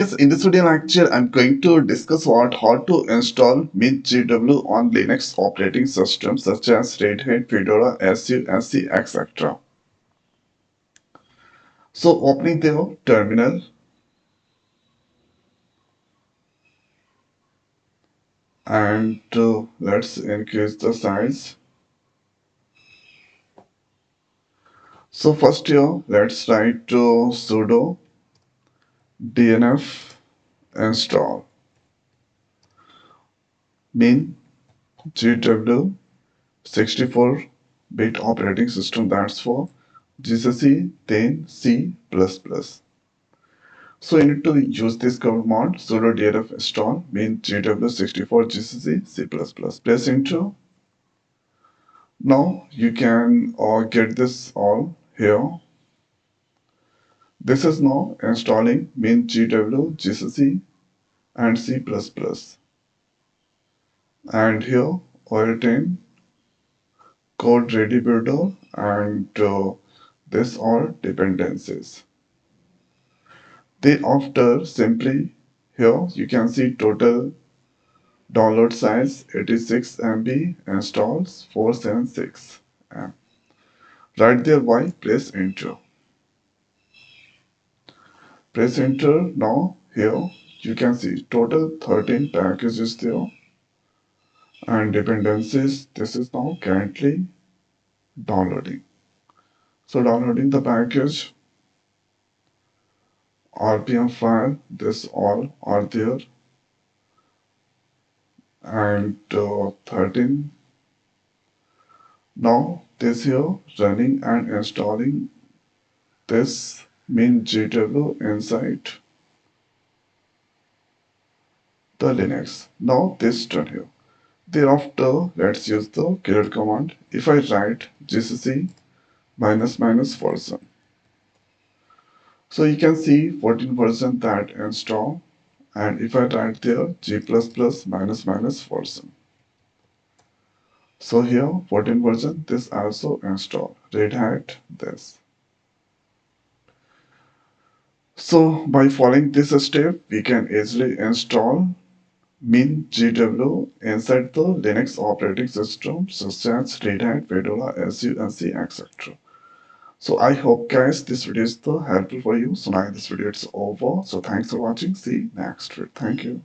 Yes, in this video lecture, I'm going to discuss how to install Mingw on Linux operating systems such as Red Hat, Fedora, SU, SC, etc. So opening the terminal and let's increase the size. So first here, let's write sudo dnf install Mingw-w64 operating system, that's for GCC, then C++. So you need to use this command sudo dnf install Mingw-w64 GCC C++. Press enter. Now you can get this all here. This is now installing Mingw GCC and C++. And here OR10 code ready builder and this are dependencies. Thereafter simply here you can see total download size 86 MB, installs 476 M. Right there, why? Press enter. Press enter. Now here you can see total 13 packages there and dependencies. This is now currently downloading. So downloading the package, RPM file, this all are there and 13. Now this here running and installing this Mingw inside the Linux. Now this done here. Thereafter, let's use the clear command. If I write gcc minus minus version, so you can see 14 version that install, and if I write there g++ minus minus version, so here 14 version this also install red hat this. So by following this step, we can easily install Mingw inside the Linux operating system such as Red Hat, Fedora, SU, NC, etc. So I hope guys this video is helpful for you. So now this video is over. So thanks for watching. See you next video. Thank you.